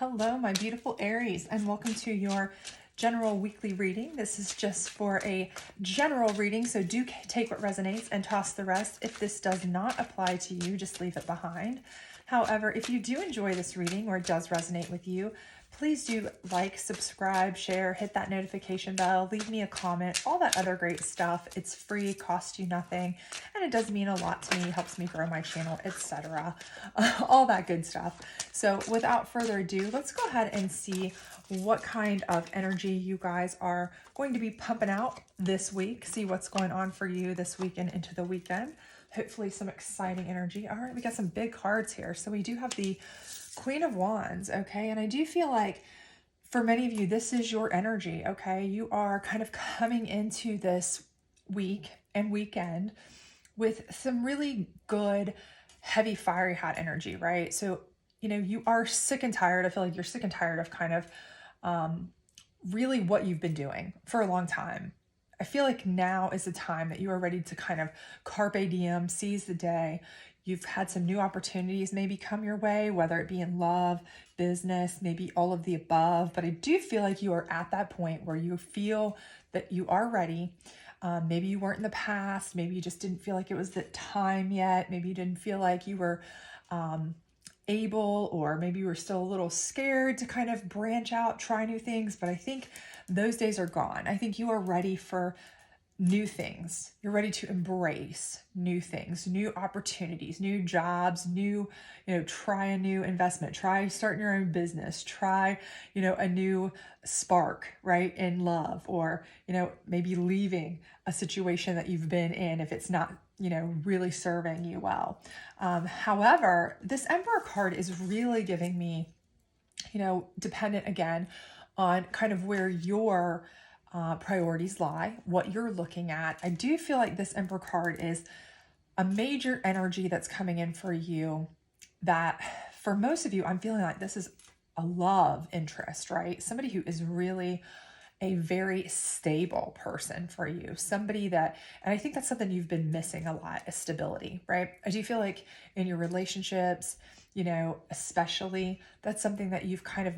Hello, my beautiful Aries, and welcome to your general weekly reading. This is just for a general reading, so do take what resonates and toss the rest. If this does not apply to you, just leave it behind. However, if you do enjoy this reading or it does resonate with you, please do like, subscribe, share, hit that notification bell, leave me a comment, all that other great stuff. It's free, costs you nothing, and it does mean a lot to me, helps me grow my channel, etc. All that good stuff. So without further ado, let's go ahead and see what kind of energy you guys are going to be pumping out this week. See what's going on for you this week and into the weekend. Hopefully some exciting energy. All right, we got some big cards here. So we do have the Queen of Wands, okay? And I do feel like for many of you, this is your energy, okay? You are kind of coming into this week and weekend with some really good, heavy, fiery, hot energy, right? So, you know, you are sick and tired. I feel like you're sick and tired of kind of really what you've been doing for a long time. I feel like now is the time that you are ready to kind of carpe diem, seize the day. You've had some new opportunities maybe come your way, whether it be in love, business, maybe all of the above. But I do feel like you are at that point where you feel that you are ready. Maybe you weren't in the past. Maybe you just didn't feel like it was the time yet. Maybe you didn't feel like you were able, or maybe you were still a little scared to kind of branch out, try new things. But I think those days are gone. I think you are ready for new things. You're ready to embrace new things, new opportunities, new jobs, try a new investment, try starting your own business, try, a new spark, right, in love, or, maybe leaving a situation that you've been in if it's not, really serving you well. However, this Emperor card is really giving me, dependent again on kind of where your priorities lie, what you're looking at. I do feel like this Emperor card is a major energy that's coming in for you that for most of you, I'm feeling like this is a love interest, right? Somebody who is really a very stable person for you. Somebody that, and I think that's something you've been missing a lot, is stability, right? I do feel like in your relationships, especially, that's something that you've kind of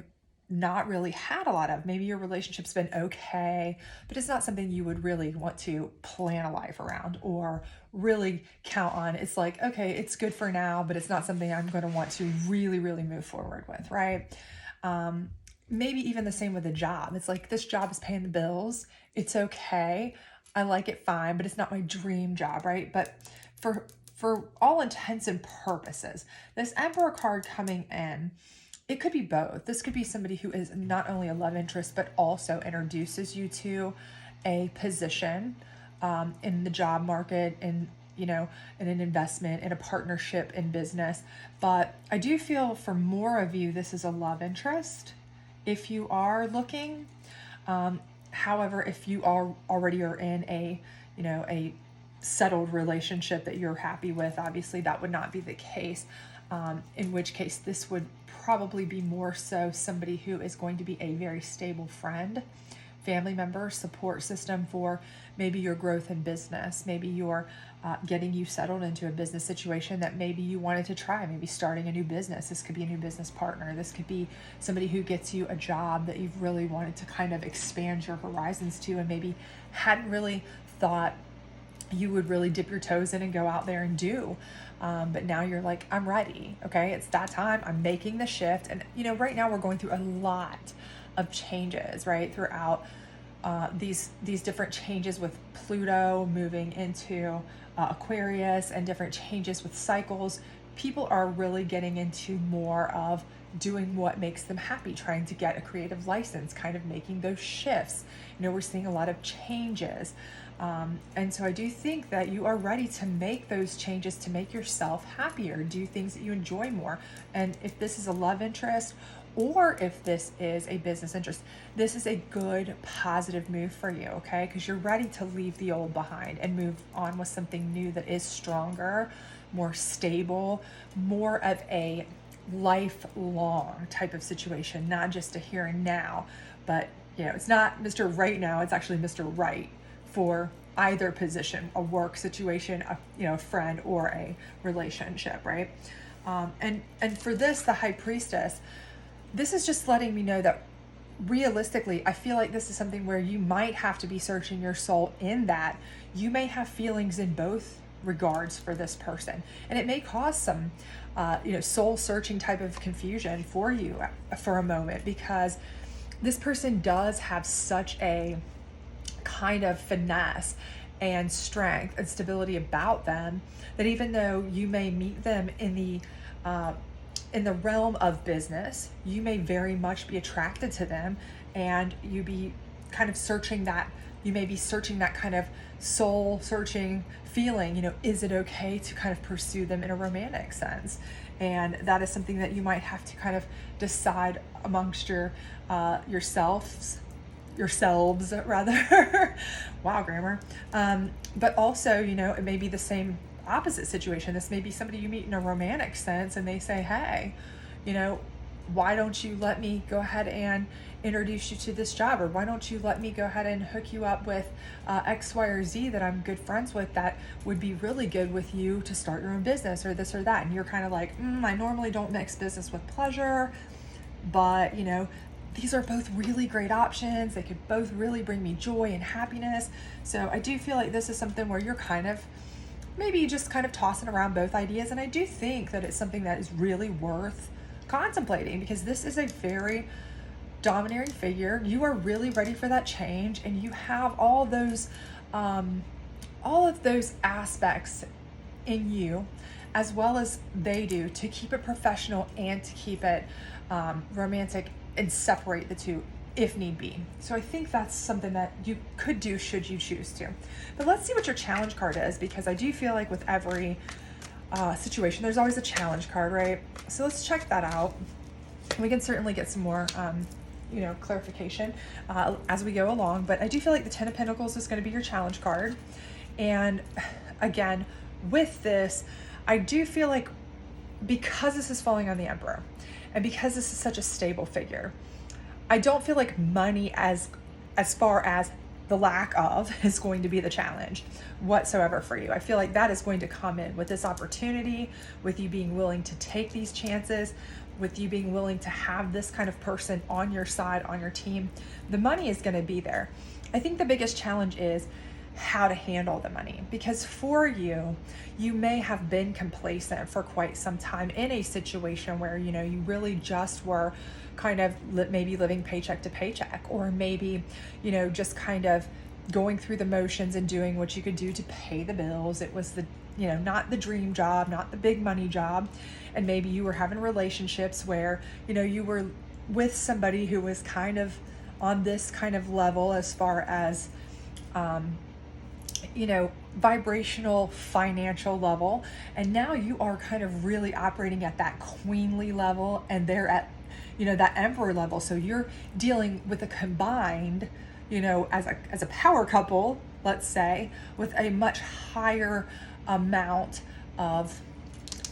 not really had a lot of. Maybe your relationship's been okay, but it's not something you would really want to plan a life around or really count on. It's like, okay, it's good for now, but it's not something I'm going to want to really, really move forward with, right? Maybe even the same with a job. It's like, this job is paying the bills. It's okay. I like it fine, but it's not my dream job, right? But for all intents and purposes, this Emperor card coming in, it could be both. This could be somebody who is not only a love interest, but also introduces you to a position in the job market, in an investment, in a partnership, in business. But I do feel for more of you, this is a love interest if you are looking. However, if you already are in a settled relationship that you're happy with, obviously that would not be the case. In which case this would probably be more so somebody who is going to be a very stable friend, family member, support system for maybe your growth in business. Maybe you're getting you settled into a business situation that maybe you wanted to try, maybe starting a new business. This could be a new business partner. This could be somebody who gets you a job that you've really wanted to kind of expand your horizons to, and maybe hadn't really thought you would really dip your toes in and go out there and do. But now you're like, I'm ready. Okay, it's that time. I'm making the shift. And, right now we're going through a lot of changes, right? Throughout these different changes with Pluto moving into Aquarius, and different changes with cycles. People are really getting into more of doing what makes them happy, trying to get a creative license, kind of making those shifts. We're seeing a lot of changes. And so I do think that you are ready to make those changes to make yourself happier, do things that you enjoy more. And if this is a love interest, or if this is a business interest, this is a good, positive move for you, okay? Because you're ready to leave the old behind and move on with something new that is stronger, more stable, more of a lifelong type of situation, not just a here and now. But, it's not Mr. Right now, it's actually Mr. Right for either position, a work situation, a friend, or a relationship, right? And for this, the High Priestess, this is just letting me know that realistically, I feel like this is something where you might have to be searching your soul, in that you may have feelings in both regards for this person, and it may cause some soul searching type of confusion for you for a moment, because this person does have such a kind of finesse and strength and stability about them, that even though you may meet them in the realm of business, you may very much be attracted to them, and you be kind of searching that, you may be searching that kind of soul searching feeling, is it okay to kind of pursue them in a romantic sense? And that is something that you might have to kind of decide amongst yourselves rather. Wow, grammar. But also, it may be the same opposite situation. This may be somebody you meet in a romantic sense, and they say, hey, why don't you let me go ahead and introduce you to this job? Or why don't you let me go ahead and hook you up with X, Y, or Z that I'm good friends with, that would be really good with you to start your own business, or this or that. And you're kind of like, I normally don't mix business with pleasure, but these are both really great options. They could both really bring me joy and happiness. So I do feel like this is something where you're kind of maybe just kind of tossing around both ideas. And I do think that it's something that is really worth contemplating, because this is a very domineering figure. You are really ready for that change, and you have all of those aspects in you, as well as they do, to keep it professional and to keep it romantic, and separate the two if need be. So I think that's something that you could do should you choose to. But let's see what your challenge card is, because I do feel like with every situation, there's always a challenge card, right? So let's check that out. We can certainly get some more clarification as we go along, but I do feel like the 10 of Pentacles is going to be your challenge card. And again, with this, I do feel like, because this is falling on the Emperor, and because this is such a stable figure, I don't feel like money, as far as the lack of, is going to be the challenge whatsoever for you. I feel like that is going to come in with this opportunity, with you being willing to take these chances, with you being willing to have this kind of person on your side, on your team. The money is going to be there. I think the biggest challenge is how to handle the money, because for you may have been complacent for quite some time in a situation where you really just were kind of maybe living paycheck to paycheck, or maybe just kind of going through the motions and doing what you could do to pay the bills. It was the not the dream job, not the big money job. And maybe you were having relationships where you were with somebody who was kind of on this kind of level as far as vibrational financial level, and now you are kind of really operating at that queenly level, and they're at that emperor level. So you're dealing with a combined as a power couple, let's say, with a much higher amount of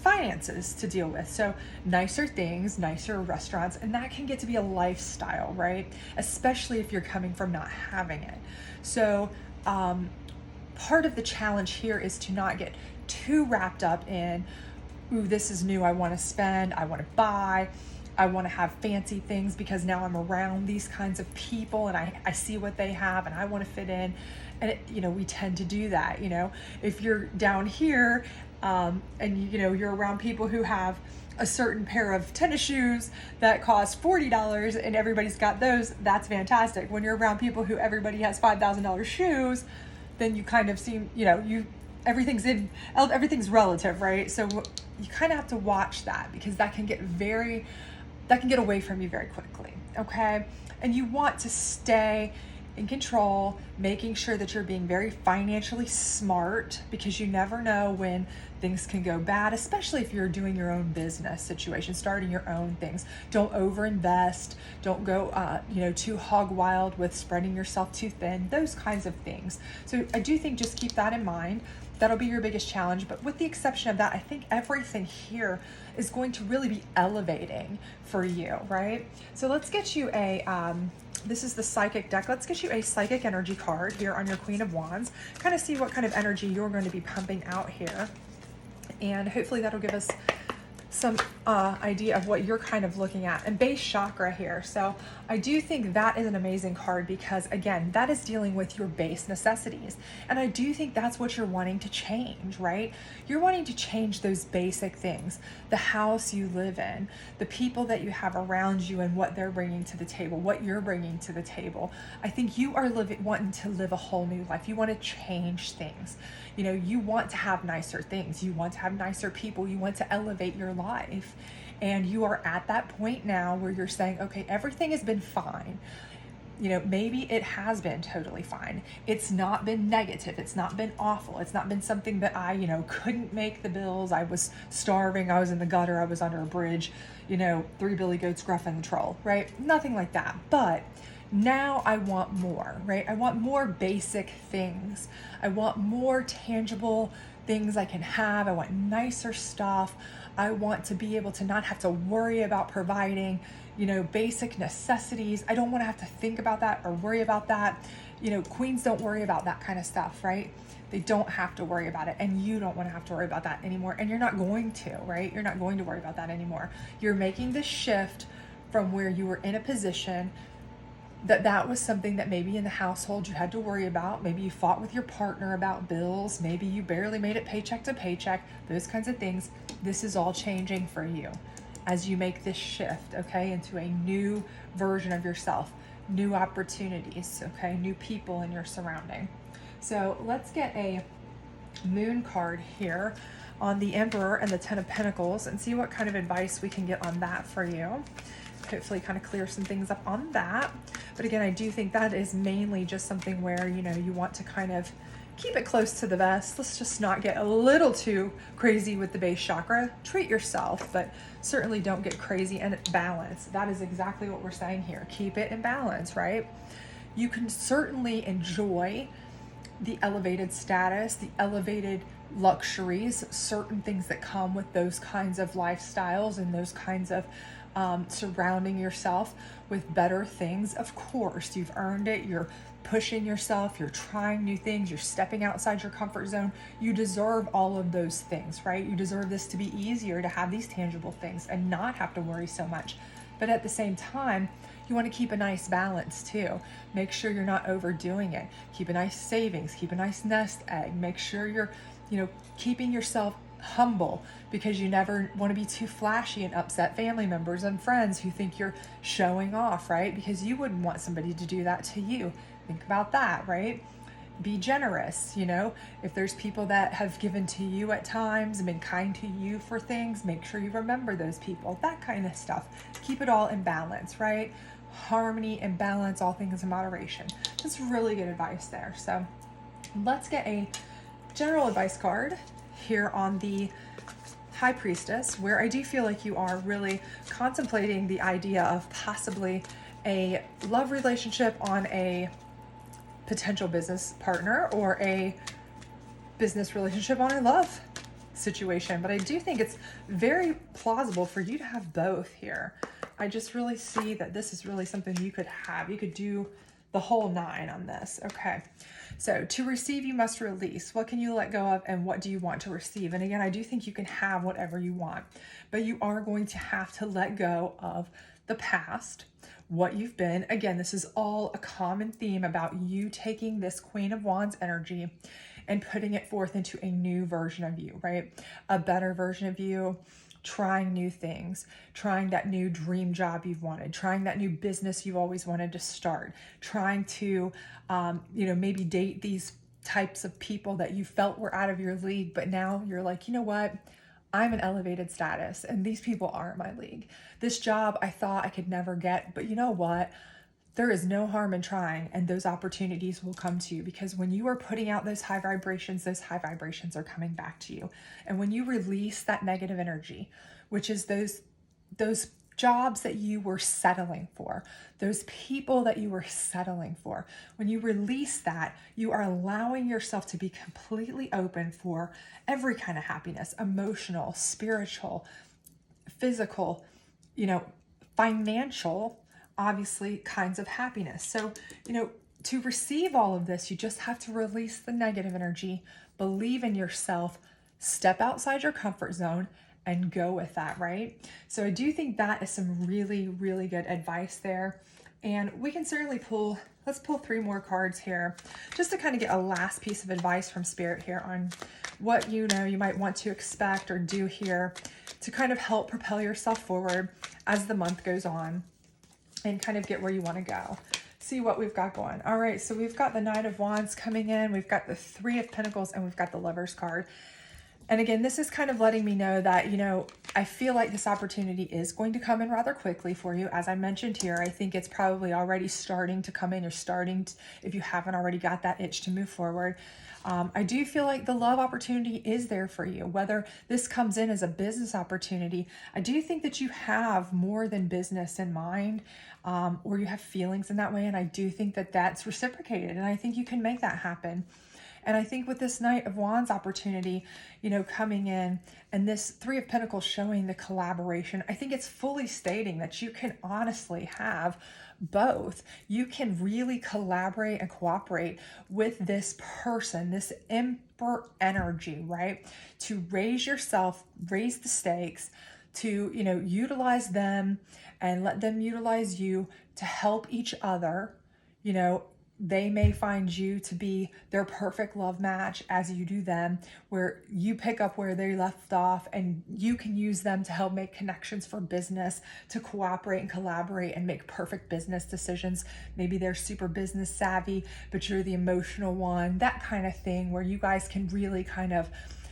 finances to deal with. So nicer things, nicer restaurants, and that can get to be a lifestyle, right? Especially if you're coming from not having it. So part of the challenge here is to not get too wrapped up in, ooh, this is new, I want to spend, I want to buy, I want to have fancy things because now I'm around these kinds of people and I see what they have and I want to fit in. And we tend to do that. If you're down here and you're around people who have a certain pair of tennis shoes that cost $40 and everybody's got those, that's fantastic. When you're around people who everybody has $5,000 shoes, then you kind of seem, everything's relative, right? So you kind of have to watch that, because that can get away from you very quickly, okay? And you want to stay in control, making sure that you're being very financially smart, because you never know when things can go bad, especially if you're doing your own business situation, starting your own things. Don't overinvest. Don't go, too hog wild with spreading yourself too thin, those kinds of things. So I do think just keep that in mind. That'll be your biggest challenge. But with the exception of that, I think everything here is going to really be elevating for you, right? So let's get you this is the Psychic deck. Let's get you a Psychic energy card here on your Queen of Wands. Kind of see what kind of energy you're going to be pumping out here. And hopefully that'll give us some idea of what you're kind of looking at. And base chakra here. So I do think that is an amazing card because, again, that is dealing with your base necessities. And I do think that's what you're wanting to change, right? You're wanting to change those basic things, the house you live in, the people that you have around you and what they're bringing to the table, what you're bringing to the table. I think you are wanting to live a whole new life. You want to change things. You know, you want to have nicer things. You want to have nicer people. You want to elevate your life. And you are at that point now where you're saying, okay, everything has been fine. You know, maybe it has been totally fine. It's not been negative. It's not been awful. It's not been something that I, couldn't make the bills. I was starving. I was in the gutter. I was under a bridge, 3 billy goats, Gruff and the troll, right? Nothing like that. But now I want more, right? I want more basic things. I want more tangible things I can have. I want nicer stuff. I want to be able to not have to worry about providing, basic necessities. I don't want to have to think about that or worry about that. Queens don't worry about that kind of stuff, right? They don't have to worry about it. And you don't want to have to worry about that anymore. And you're not going to, right? You're not going to worry about that anymore. You're making this shift from where you were in a position that was something that maybe in the household you had to worry about. Maybe you fought with your partner about bills. Maybe you barely made it paycheck to paycheck, those kinds of things. This is all changing for you as you make this shift, okay, into a new version of yourself, new opportunities, okay, new people in your surrounding. So let's get a moon card here on the Emperor and the Ten of Pentacles and see what kind of advice we can get on that for you. Hopefully kind of clear some things up on that. But again, I do think that is mainly just something where, you want to kind of keep it close to the vest. Let's just not get a little too crazy with the base chakra. Treat yourself, but certainly don't get crazy and balance. That is exactly what we're saying here. Keep it in balance, right? You can certainly enjoy the elevated status, the elevated luxuries, certain things that come with those kinds of lifestyles and those kinds of surrounding yourself with better things. Of course, you've earned it. You're pushing yourself. You're trying new things. You're stepping outside your comfort zone. You deserve all of those things, right? You deserve this to be easier, to have these tangible things and not have to worry so much. But at the same time, you want to keep a nice balance too. Make sure you're not overdoing it. Keep a nice savings. Keep a nice nest egg. Make sure you're, keeping yourself humble, because you never want to be too flashy and upset family members and friends who think you're showing off, right? Because you wouldn't want somebody to do that to you. Think about that, right? Be generous, if there's people that have given to you at times and been kind to you for things, make sure you remember those people, that kind of stuff. Keep it all in balance, right? Harmony and balance, all things in moderation. That's really good advice there. So let's get a general advice card here on the High Priestess, where I do feel like you are really contemplating the idea of possibly a love relationship on a potential business partner or a business relationship on a love situation. But I do think it's very plausible for you to have both here. I just really see that this is really something you could have. You could do the whole 9 on this. Okay. So to receive, you must release. What can you let go of and what do you want to receive? And again, I do think you can have whatever you want, but you are going to have to let go of the past, what you've been. Again, this is all a common theme about you taking this Queen of Wands energy and putting it forth into a new version of you, right? A better version of you, trying new things, trying that new dream job you've wanted, trying that new business you've always wanted to start, trying to, maybe date these types of people that you felt were out of your league, but now you're like, you know what? I'm an elevated status and these people aren't my league. This job I thought I could never get, but you know what? There is no harm in trying, and those opportunities will come to you, because when you are putting out those high vibrations are coming back to you. And when you release that negative energy, which is those jobs that you were settling for, those people that you were settling for, when you release that, you are allowing yourself to be completely open for every kind of happiness, emotional, spiritual, physical, financial, obviously, kinds of happiness. So, to receive all of this, you just have to release the negative energy, believe in yourself, step outside your comfort zone, and go with that, right? So I do think that is some really, really good advice there. And we can certainly let's pull 3 more cards here just to kind of get a last piece of advice from Spirit here on what you might want to expect or do here to kind of help propel yourself forward as the month goes on and kind of get where you want to go. See what we've got going. All right, so we've got the Knight of Wands coming in, we've got the 3 of Pentacles, and we've got the Lover's card. And again, this is kind of letting me know that, I feel like this opportunity is going to come in rather quickly for you. As I mentioned here, I think it's probably already starting to come in. You're starting to, if you haven't already got that itch to move forward. I do feel like the love opportunity is there for you, whether this comes in as a business opportunity. I do think that you have more than business in mind, or you have feelings in that way. And I do think that that's reciprocated, and I think you can make that happen. And I think with this Knight of Wands opportunity, coming in, and this 3 of Pentacles showing the collaboration, I think it's fully stating that you can honestly have both. You can really collaborate and cooperate with this person, this Emperor energy, right? To raise yourself, raise the stakes, to, utilize them and let them utilize you to help each other. They may find you to be their perfect love match as you do them, where you pick up where they left off and you can use them to help make connections for business, to cooperate and collaborate and make perfect business decisions. Maybe they're super business savvy, but you're the emotional one, that kind of thing, where you guys can really kind of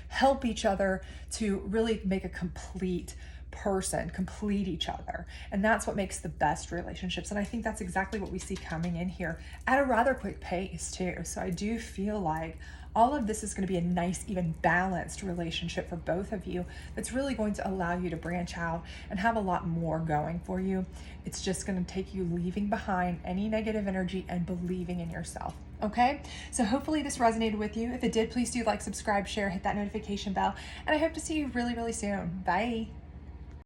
help each other to really make a complete person, complete each other. And that's what makes the best relationships. And I think that's exactly what we see coming in here at a rather quick pace too. So I do feel like all of this is going to be a nice, even balanced relationship for both of you that's really going to allow you to branch out and have a lot more going for you. It's just going to take you leaving behind any negative energy and believing in yourself. Okay, so hopefully this resonated with you. If it did, please do like, subscribe, share, hit that notification bell, and I hope to see you really, really soon. Bye.